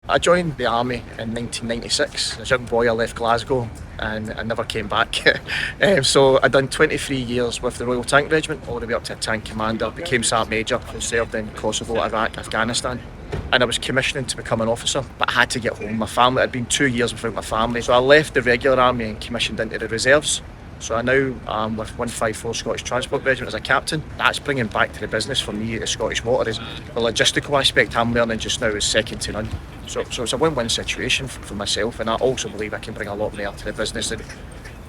I joined the army in 1996. As a young boy, I left Glasgow and I never came back. So I'd done 23 years with the Royal Tank Regiment, all the way up to a tank commander, became Sergeant Major, and served in Kosovo, Iraq, Afghanistan. And I was commissioning to become an officer, but I had to get home. My family, I'd been 2 years without my family, so I left the regular army and commissioned into the reserves. So I now am with 154 Scottish Transport Regiment as a captain. That's bringing back to the business for me at Scottish Water. Is the logistical aspect I'm learning just now is second to none. So it's a win-win situation for myself, and I also believe I can bring a lot more to the business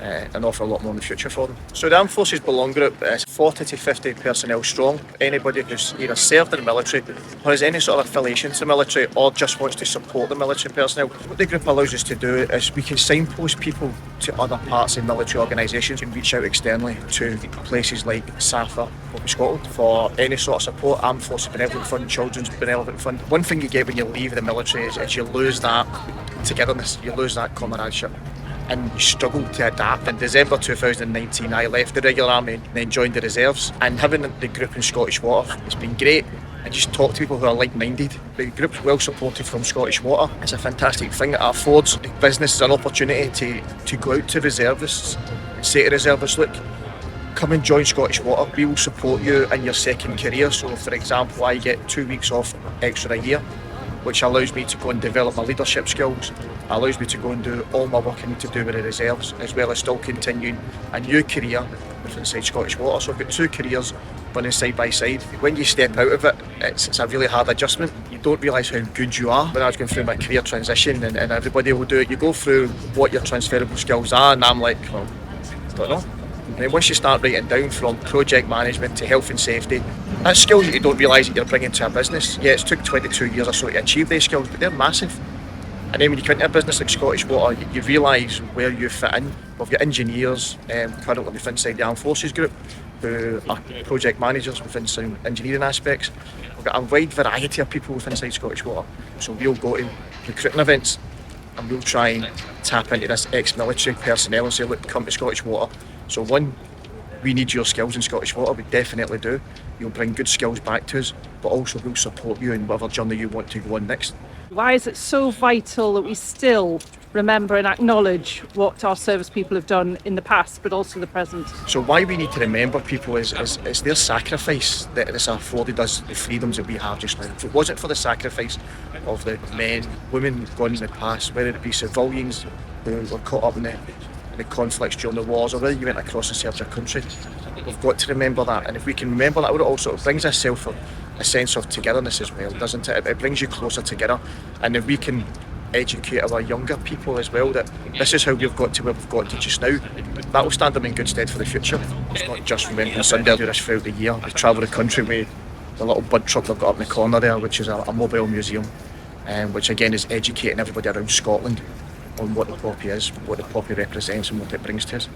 and offer a lot more in the future for them. So the Armed Forces Belong Group is 40 to 50 personnel strong. Anybody who's either served in the military or has any sort of affiliation to the military or just wants to support the military personnel. What the group allows us to do is we can signpost people to other parts of military organisations and reach out externally to places like SAFA up in Scotland for any sort of support. Armed Forces Benevolent Fund, Children's Benevolent Fund. One thing you get when you leave the military is you lose that togetherness, you lose that comradeship, and you struggle to adapt. In December 2019, I left the regular army and then joined the reserves. And having the group in Scottish Water, it's been great. And just talk to people who are like-minded. The group's well supported from Scottish Water. It's a fantastic thing that affords the business an opportunity to go out to reservists and say to reservists, look, come and join Scottish Water. We will support you in your second career. So, for example, I get 2 weeks off extra a year, which allows me to go and develop my leadership skills, allows me to go and do all my work I need to do with the reserves, as well as still continuing a new career inside Scottish Water. So I've got two careers running side by side. When you step out of it, it's a really hard adjustment. You don't realise how good you are. When I was going through my career transition, and everybody will do it, you go through what your transferable skills are, and I'm like, well, I don't know. And then once you start writing down from project management to health and safety, that's skills that you don't realise that you're bringing to a business. Yeah, it's took 22 years or so to achieve these skills, but they're massive. And then when you come into a business like Scottish Water, you realise where you fit in. We've got engineers currently within inside the Armed Forces Group who are project managers within some engineering aspects. We've got a wide variety of people within inside Scottish Water. So we'll go to recruiting events and we'll try and tap into this ex-military personnel and say, look, come to Scottish Water. So one, we need your skills in Scottish Water, we definitely do. You'll bring good skills back to us, but also we'll support you in whatever journey you want to go on next. Why is it so vital that we still remember and acknowledge what our service people have done in the past, but also the present? So why we need to remember people is their sacrifice that has afforded us the freedoms that we have just now. If it wasn't for the sacrifice of the men, women gone in the past, whether it be civilians who were caught up in the conflicts during the wars, or whether you went across and served your country, we've got to remember that. And if we can remember that, it brings a sense of togetherness as well, doesn't it? It brings you closer together. And if we can educate our younger people as well that this is how we've got to where we've got to just now, that will stand them in good stead for the future. It's not just Remembrance Sunday, I do this throughout the year. I travel the country with the little bud truck they've got up in the corner there, which is a mobile museum, which again is educating everybody around Scotland on what the poppy is, what the poppy represents and what it brings to us.